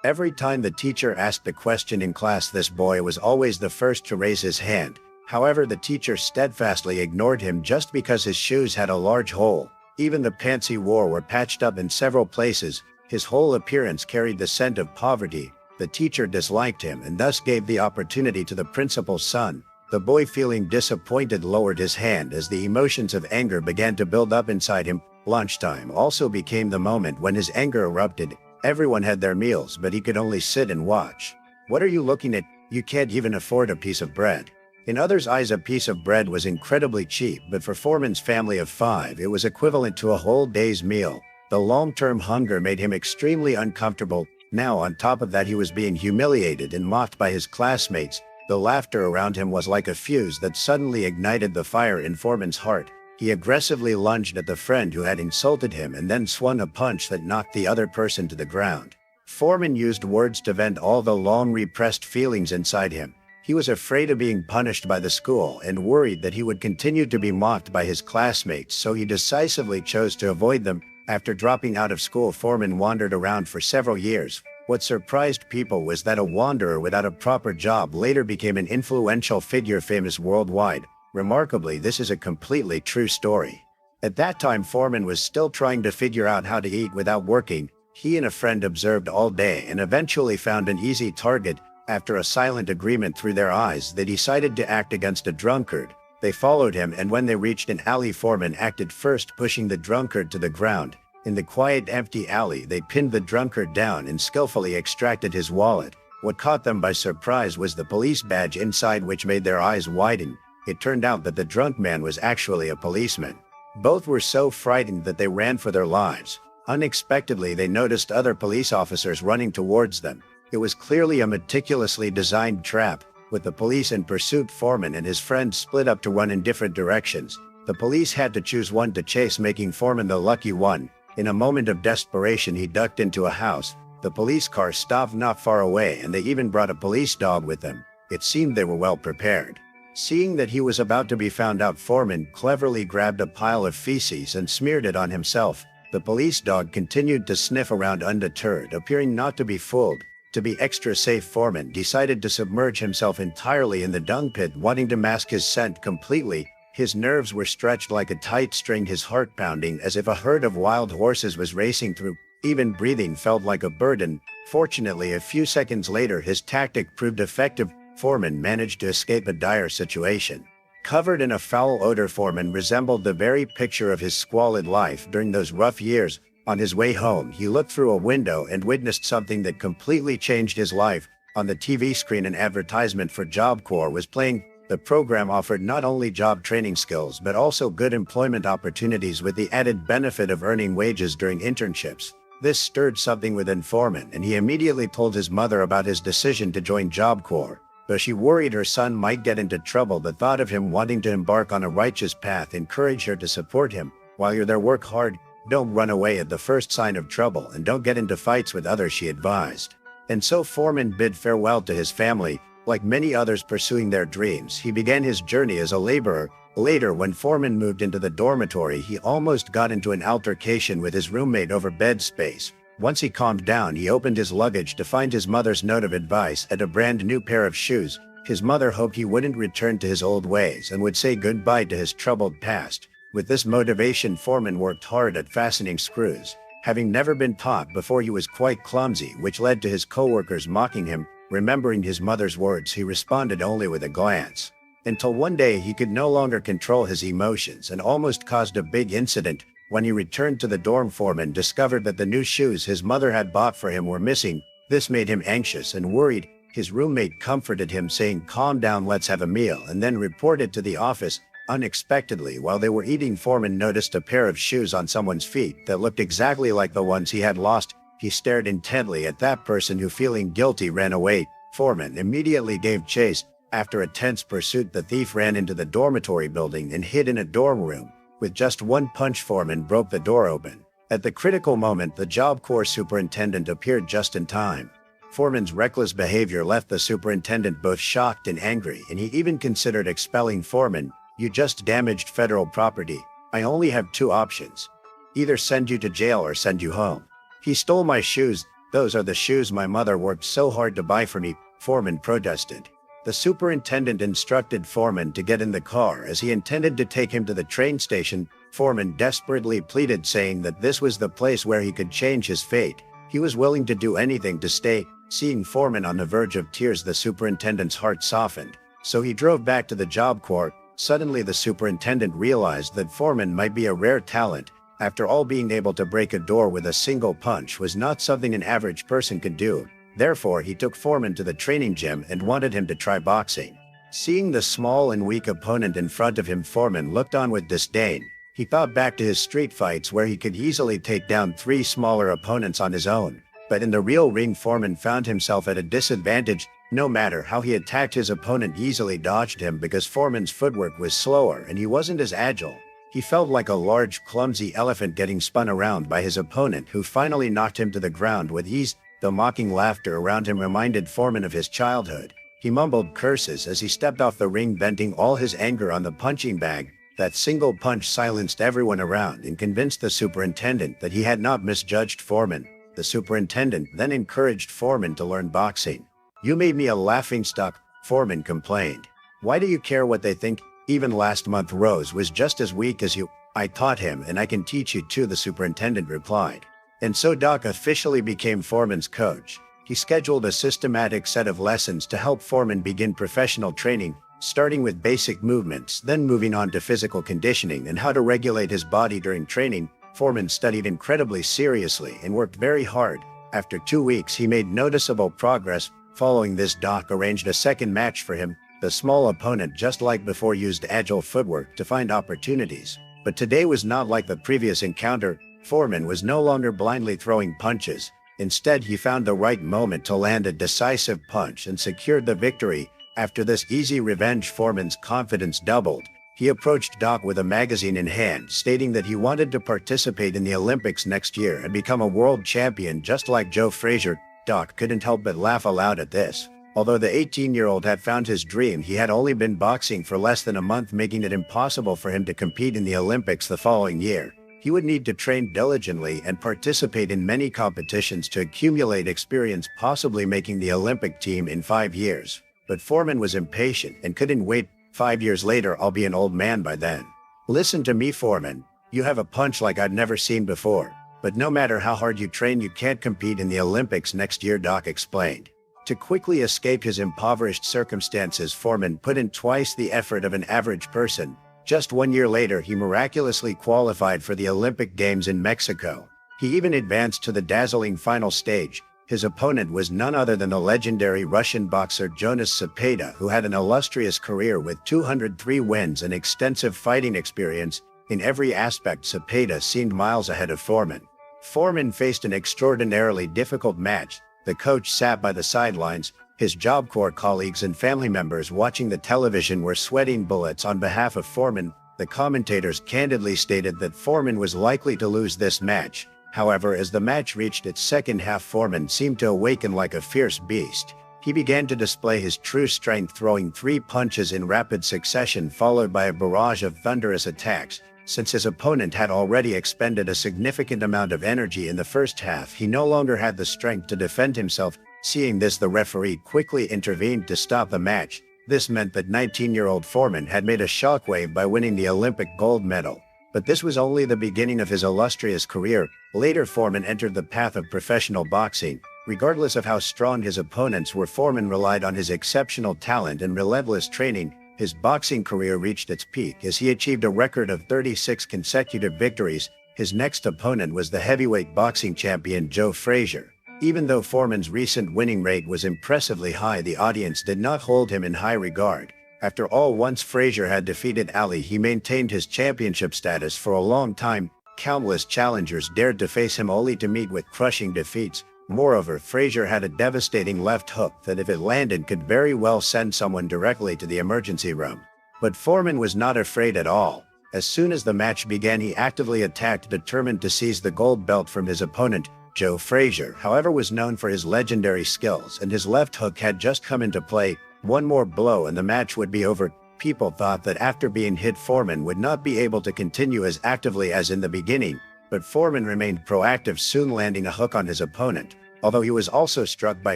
Every time the teacher asked a question in class, this boy was always the first to raise his hand. However, the teacher steadfastly ignored him just because his shoes had a large hole. Even the pants he wore were patched up in several places. His whole appearance carried the scent of poverty. The teacher disliked him and thus gave the opportunity to the principal's son. The boy, feeling disappointed, lowered his hand as the emotions of anger began to build up inside him. Lunchtime also became the moment when his anger erupted. Everyone had their meals, but he could only sit and watch. What are you looking at? You can't even afford a piece of bread. In others' eyes, a piece of bread was incredibly cheap, but for Foreman's family of 5, it was equivalent to a whole day's meal. The long-term hunger made him extremely uncomfortable. Now, on top of that, he was being humiliated and mocked by his classmates. The laughter around him was like a fuse that suddenly ignited the fire in Foreman's heart. He aggressively lunged at the friend who had insulted him and then swung a punch that knocked the other person to the ground. Foreman used words to vent all the long repressed feelings inside him. He was afraid of being punished by the school and worried that he would continue to be mocked by his classmates, so he decisively chose to avoid them. After dropping out of school, Foreman wandered around for several years. What surprised people was that a wanderer without a proper job later became an influential figure, famous worldwide. Remarkably, this is a completely true story. At that time, Foreman was still trying to figure out how to eat without working. He and a friend observed all day and eventually found an easy target. After a silent agreement through their eyes, they decided to act against a drunkard. They followed him, and when they reached an alley, Foreman acted first, pushing the drunkard to the ground. In the quiet, empty alley, they pinned the drunkard down and skillfully extracted his wallet. What caught them by surprise was the police badge inside, which made their eyes widen. It turned out that the drunk man was actually a policeman. Both were so frightened that they ran for their lives. Unexpectedly, they noticed other police officers running towards them. It was clearly a meticulously designed trap. With the police in pursuit, Foreman and his friend split up to run in different directions. The police had to choose one to chase, making Foreman the lucky one. In a moment of desperation, he ducked into a house. The police car stopped not far away, and they even brought a police dog with them. It seemed they were well prepared. Seeing that he was about to be found out, Foreman cleverly grabbed a pile of feces and smeared it on himself. The police dog continued to sniff around undeterred, appearing not to be fooled. To be extra safe, Foreman decided to submerge himself entirely in the dung pit, wanting to mask his scent completely. His nerves were stretched like a tight string, his heart pounding as if a herd of wild horses was racing through. Even breathing felt like a burden. Fortunately, a few seconds later, his tactic proved effective. Foreman managed to escape a dire situation. Covered in a foul odor, Foreman resembled the very picture of his squalid life during those rough years. On his way home, he looked through a window and witnessed something that completely changed his life. On the TV screen, an advertisement for Job Corps was playing. The program offered not only job training skills but also good employment opportunities, with the added benefit of earning wages during internships. This stirred something within Foreman, and he immediately told his mother about his decision to join Job Corps. Though she worried her son might get into trouble, the thought of him wanting to embark on a righteous path encouraged her to support him. While you're there, work hard, don't run away at the first sign of trouble, and don't get into fights with others, she advised. And so Foreman bid farewell to his family. Like many others pursuing their dreams, he began his journey as a laborer. Later, when Foreman moved into the dormitory, he almost got into an altercation with his roommate over bed space. Once he calmed down, he opened his luggage to find his mother's note of advice and a brand new pair of shoes. His mother hoped he wouldn't return to his old ways and would say goodbye to his troubled past. With this motivation, Foreman worked hard at fastening screws. Having never been taught before, he was quite clumsy, which led to his coworkers mocking him. Remembering his mother's words, he responded only with a glance. Until one day he could no longer control his emotions and almost caused a big incident. When he returned to the dorm, Foreman discovered that the new shoes his mother had bought for him were missing. This made him anxious and worried. His roommate comforted him, saying, "Calm down, let's have a meal," and then reported to the office. Unexpectedly, while they were eating, Foreman noticed a pair of shoes on someone's feet that looked exactly like the ones he had lost. He stared intently at that person, who, feeling guilty, ran away. Foreman immediately gave chase. After a tense pursuit, the thief ran into the dormitory building and hid in a dorm room. With just one punch, Foreman broke the door open. At the critical moment, the Job Corps superintendent appeared just in time. Foreman's reckless behavior left the superintendent both shocked and angry, and he even considered expelling Foreman. "You just damaged federal property. I only have two options. Either send you to jail or send you home. He stole my shoes." "Those are the shoes my mother worked so hard to buy for me," Foreman protested. The superintendent instructed Foreman to get in the car as he intended to take him to the train station. Foreman desperately pleaded, saying that this was the place where he could change his fate. He was willing to do anything to stay. Seeing Foreman on the verge of tears, the superintendent's heart softened. So he drove back to the job corps. Suddenly the superintendent realized that Foreman might be a rare talent. After all, being able to break a door with a single punch was not something an average person could do. Therefore, he took Foreman to the training gym and wanted him to try boxing. Seeing the small and weak opponent in front of him, Foreman looked on with disdain. He thought back to his street fights where he could easily take down 3 smaller opponents on his own. But in the real ring, Foreman found himself at a disadvantage. No matter how he attacked, his opponent easily dodged him because Foreman's footwork was slower and he wasn't as agile. He felt like a large, clumsy elephant getting spun around by his opponent, who finally knocked him to the ground with ease. The mocking laughter around him reminded Foreman of his childhood. He mumbled curses as he stepped off the ring, venting all his anger on the punching bag. That single punch silenced everyone around and convinced the superintendent that he had not misjudged Foreman. The superintendent then encouraged Foreman to learn boxing. "You made me a laughingstock," Foreman complained. "Why do you care what they think? Even last month Rose was just as weak as you. I taught him and I can teach you too," the superintendent replied. And so Doc officially became Foreman's coach. He scheduled a systematic set of lessons to help Foreman begin professional training, starting with basic movements, then moving on to physical conditioning and how to regulate his body during training. Foreman studied incredibly seriously and worked very hard. After 2 weeks, he made noticeable progress. Following this, Doc arranged a second match for him. The small opponent, just like before, used agile footwork to find opportunities. But today was not like the previous encounter. Foreman was no longer blindly throwing punches. Instead, he found the right moment to land a decisive punch and secured the victory. After this easy revenge, Foreman's confidence doubled. He approached Doc with a magazine in hand, stating that he wanted to participate in the Olympics next year and become a world champion just like Joe Frazier. Doc couldn't help but laugh aloud at this. Although the 18-year-old had found his dream, he had only been boxing for less than a month, making it impossible for him to compete in the Olympics the following year. He would need to train diligently and participate in many competitions to accumulate experience, possibly making the Olympic team in 5 years. But Foreman was impatient and couldn't wait. 5 years later, I'll be an old man by then. Listen to me, Foreman. You have a punch like I'd never seen before. But no matter how hard you train, you can't compete in the Olympics next year, Doc explained. To quickly escape his impoverished circumstances, Foreman put in twice the effort of an average person. Just 1 year later, he miraculously qualified for the Olympic Games in Mexico. He even advanced to the dazzling final stage. His opponent was none other than the legendary Russian boxer Jonas Cepeda, who had an illustrious career with 203 wins and extensive fighting experience. In every aspect, Cepeda seemed miles ahead of Foreman. Foreman faced an extraordinarily difficult match. The coach sat by the sidelines. His Job Corps colleagues and family members watching the television were sweating bullets on behalf of Foreman. The commentators candidly stated that Foreman was likely to lose this match. However, as the match reached its second half, Foreman seemed to awaken like a fierce beast. He began to display his true strength, throwing 3 punches in rapid succession, followed by a barrage of thunderous attacks. Since his opponent had already expended a significant amount of energy in the first half, he no longer had the strength to defend himself. Seeing this, the referee quickly intervened to stop the match. This meant that 19-year-old Foreman had made a shockwave by winning the Olympic gold medal. But this was only the beginning of his illustrious career. Later, Foreman entered the path of professional boxing. Regardless of how strong his opponents were, Foreman relied on his exceptional talent and relentless training. His boxing career reached its peak as he achieved a record of 36 consecutive victories. His next opponent was the heavyweight boxing champion Joe Frazier. Even though Foreman's recent winning rate was impressively high, the audience did not hold him in high regard. After all, once Frazier had defeated Ali, he maintained his championship status for a long time. Countless challengers dared to face him only to meet with crushing defeats. Moreover, Frazier had a devastating left hook that, if it landed, could very well send someone directly to the emergency room. But Foreman was not afraid at all. As soon as the match began, he actively attacked, determined to seize the gold belt from his opponent. Joe Frazier, however, was known for his legendary skills, and his left hook had just come into play. One more blow and the match would be over. People thought that after being hit, Foreman would not be able to continue as actively as in the beginning. But Foreman remained proactive, soon landing a hook on his opponent. Although he was also struck by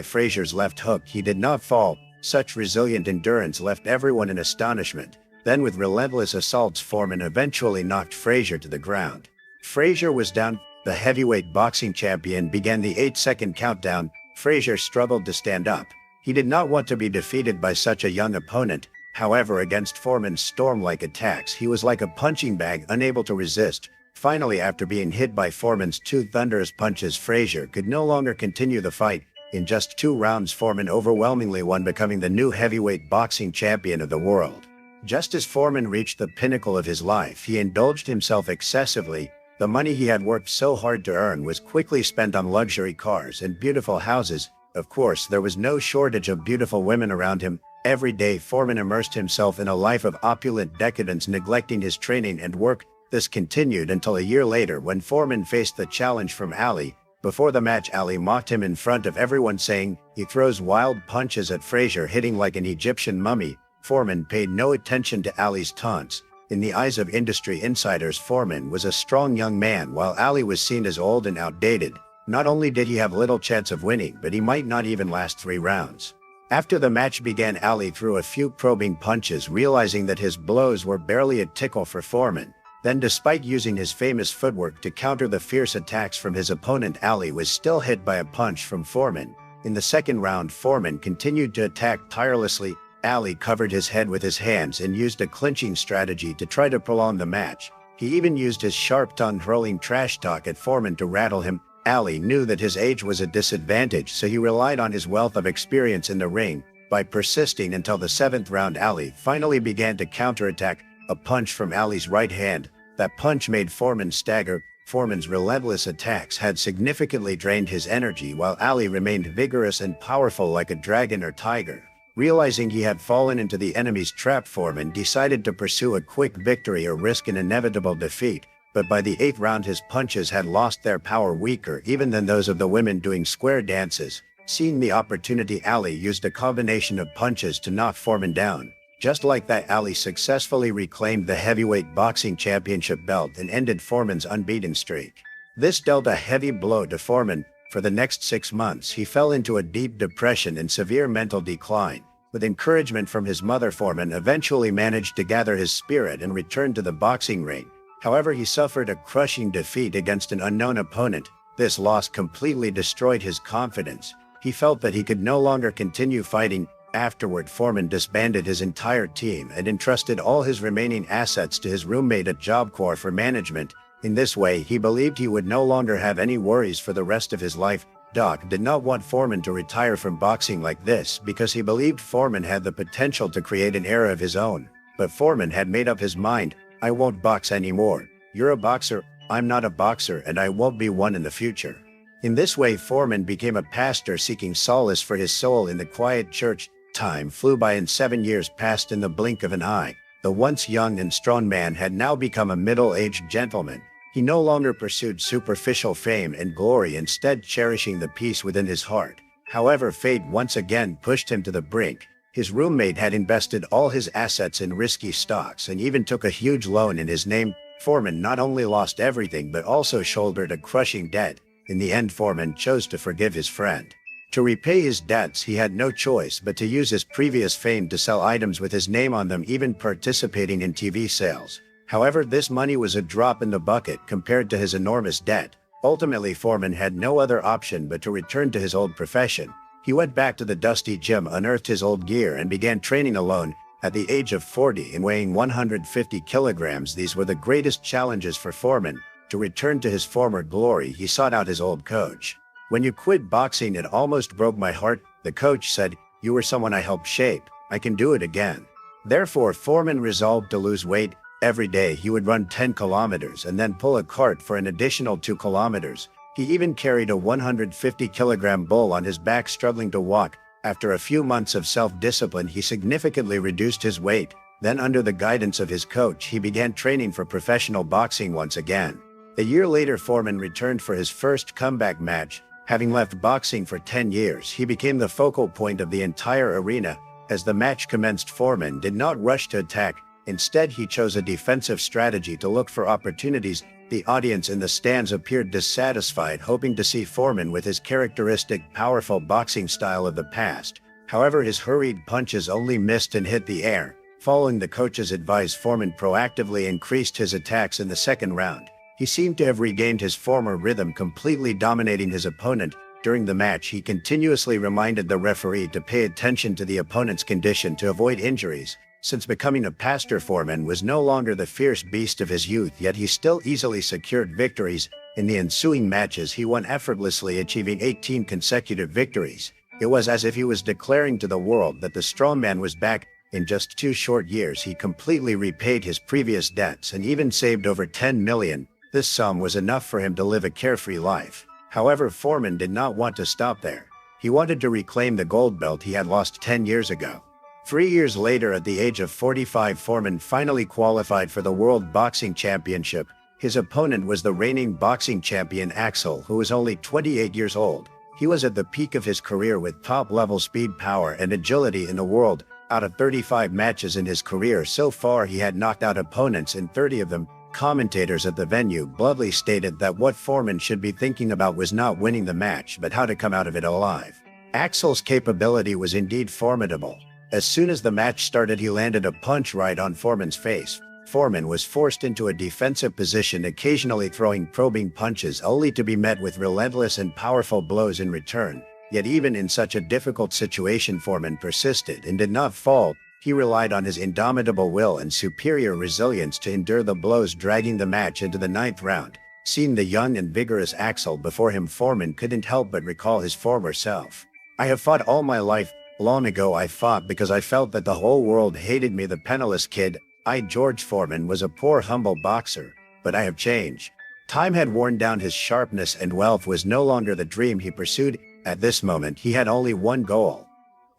Frazier's left hook, he did not fall. Such resilient endurance left everyone in astonishment. Then with relentless assaults, Foreman eventually knocked Frazier to the ground. Frazier was down. The heavyweight boxing champion began the 8-second countdown. Frazier struggled to stand up. He did not want to be defeated by such a young opponent. However, against Foreman's storm-like attacks, he was like a punching bag, unable to resist. Finally, after being hit by Foreman's two thunderous punches, Frazier could no longer continue the fight. In just 2 rounds, Foreman overwhelmingly won, becoming the new heavyweight boxing champion of the world. Just as Foreman reached the pinnacle of his life, he indulged himself excessively. The money he had worked so hard to earn was quickly spent on luxury cars and beautiful houses. Of course, there was no shortage of beautiful women around him. Every day, Foreman immersed himself in a life of opulent decadence, neglecting his training and work. This continued until a year later, when Foreman faced the challenge from Ali. Before the match, Ali mocked him in front of everyone, saying he throws wild punches at Frazier, hitting like an Egyptian mummy. Foreman paid no attention to Ali's taunts. In the eyes of industry insiders, Foreman was a strong young man, while Ali was seen as old and outdated. Not only did he have little chance of winning, but he might not even last 3 rounds. After the match began, Ali threw a few probing punches, realizing that his blows were barely a tickle for Foreman. Then, despite using his famous footwork to counter the fierce attacks from his opponent, Ali was still hit by a punch from Foreman. In the second round, Foreman continued to attack tirelessly. Ali covered his head with his hands and used a clinching strategy to try to prolong the match. He even used his sharp tongue, hurling trash talk at Foreman to rattle him. Ali knew that his age was a disadvantage, so he relied on his wealth of experience in the ring. By persisting until the 7th round, Ali finally began to counterattack. A punch from Ali's right hand. That punch made Foreman stagger. Foreman's relentless attacks had significantly drained his energy, while Ali remained vigorous and powerful like a dragon or tiger. Realizing he had fallen into the enemy's trap, Foreman decided to pursue a quick victory or risk an inevitable defeat. But by the 8th round, his punches had lost their power, weaker even than those of the women doing square dances. Seeing the opportunity, Ali used a combination of punches to knock Foreman down. Just like that, Ali successfully reclaimed the heavyweight boxing championship belt and ended Foreman's unbeaten streak. This dealt a heavy blow to Foreman. For the next 6 months, he fell into a deep depression and severe mental decline. With encouragement from his mother, Foreman eventually managed to gather his spirit and return to the boxing ring. However, he suffered a crushing defeat against an unknown opponent. This loss completely destroyed his confidence. He felt that he could no longer continue fighting. Afterward, Foreman disbanded his entire team and entrusted all his remaining assets to his roommate at Job Corps for management. In this way, he believed he would no longer have any worries for the rest of his life. Doc did not want Foreman to retire from boxing like this because he believed Foreman had the potential to create an era of his own. But Foreman had made up his mind. I won't box anymore. You're a boxer, I'm not a boxer, and I won't be one in the future. In this way, Foreman became a pastor seeking solace for his soul in the quiet church. Time flew by and 7 years passed in the blink of an eye. The once young and strong man had now become a middle-aged gentleman. He no longer pursued superficial fame and glory, instead cherishing the peace within his heart. However, fate once again pushed him to the brink. His roommate had invested all his assets in risky stocks and even took a huge loan in his name. Foreman not only lost everything but also shouldered a crushing debt. In the end, Foreman chose to forgive his friend. To repay his debts, he had no choice but to use his previous fame to sell items with his name on them, even participating in TV sales. However, this money was a drop in the bucket compared to his enormous debt. Ultimately, Foreman had no other option but to return to his old profession. He went back to the dusty gym, unearthed his old gear, and began training alone. At the age of 40 and weighing 150 kilograms, these were the greatest challenges for Foreman. To return to his former glory, he sought out his old coach. When you quit boxing, it almost broke my heart, the coach said. You were someone I helped shape. I can do it again. Therefore, Foreman resolved to lose weight. Every day he would run 10 kilometers and then pull a cart for an additional 2 kilometers. He even carried a 150-kilogram bull on his back, struggling to walk. After a few months of self-discipline, he significantly reduced his weight. Then, under the guidance of his coach, he began training for professional boxing once again. A year later, Foreman returned for his first comeback match. Having left boxing for 10 years, he became the focal point of the entire arena. As the match commenced, Foreman did not rush to attack. Instead, he chose a defensive strategy to look for opportunities. The audience in the stands appeared dissatisfied, hoping to see Foreman with his characteristic powerful boxing style of the past. However, his hurried punches only missed and hit the air. Following the coach's advice, Foreman proactively increased his attacks in the second round. He seemed to have regained his former rhythm, completely dominating his opponent. During the match, he continuously reminded the referee to pay attention to the opponent's condition to avoid injuries. Since becoming a pastor, Foreman was no longer the fierce beast of his youth, yet he still easily secured victories. In the ensuing matches, he won effortlessly, achieving 18 consecutive victories. It was as if he was declaring to the world that the strongman was back. In just 2 short years, he completely repaid his previous debts and even saved over $10 million. This sum was enough for him to live a carefree life. However, Foreman did not want to stop there. He wanted to reclaim the gold belt he had lost 10 years ago. 3 years later, at the age of 45, Foreman finally qualified for the World Boxing Championship. His opponent was the reigning boxing champion Axel, who was only 28 years old. He was at the peak of his career with top-level speed, power, and agility in the world. Out of 35 matches in his career so far, he had knocked out opponents in 30 of them. Commentators at the venue bluntly stated that what Foreman should be thinking about was not winning the match, but how to come out of it alive. Axel's capability was indeed formidable. As soon as the match started, he landed a punch right on Foreman's face. Foreman was forced into a defensive position, occasionally throwing probing punches, only to be met with relentless and powerful blows in return. Yet even in such a difficult situation, Foreman persisted and did not fall. He relied on his indomitable will and superior resilience to endure the blows, dragging the match into the 9th round. Seeing the young and vigorous Axel before him, Foreman couldn't help but recall his former self. "I have fought all my life. Long ago I fought because I felt that the whole world hated me, the penniless kid. George Foreman was a poor, humble boxer, but I have changed." Time had worn down his sharpness, and wealth was no longer the dream he pursued. At this moment, he had only one goal: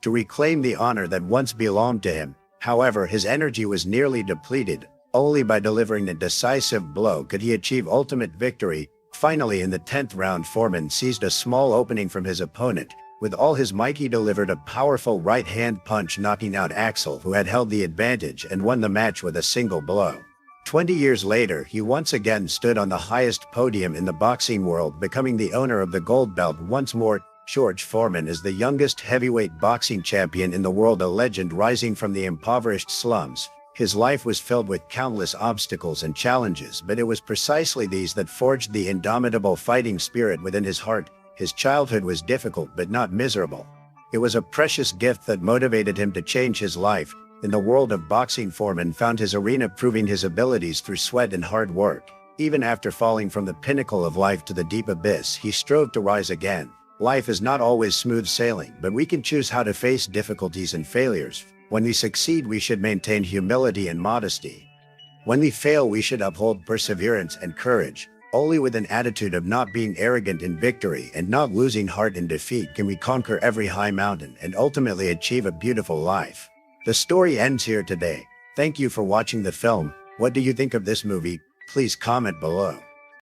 to reclaim the honor that once belonged to him. However, his energy was nearly depleted. Only by delivering a decisive blow could he achieve ultimate victory. Finally, in the 10th round, Foreman seized a small opening from his opponent. With all his might, he delivered a powerful right-hand punch, knocking out Axel, who had held the advantage, and won the match with a single blow. 20 years later, he once again stood on the highest podium in the boxing world, becoming the owner of the gold belt once more. George Foreman is the youngest heavyweight boxing champion in the world, a legend rising from the impoverished slums. His life was filled with countless obstacles and challenges, but it was precisely these that forged the indomitable fighting spirit within his heart. His childhood was difficult but not miserable. It was a precious gift that motivated him to change his life. In the world of boxing, Foreman found his arena, proving his abilities through sweat and hard work. Even after falling from the pinnacle of life to the deep abyss, he strove to rise again. Life is not always smooth sailing, but we can choose how to face difficulties and failures. When we succeed, we should maintain humility and modesty. When we fail, we should uphold perseverance and courage. Only with an attitude of not being arrogant in victory and not losing heart in defeat can we conquer every high mountain and ultimately achieve a beautiful life. The story ends here today. Thank you for watching the film. What do you think of this movie? Please comment below.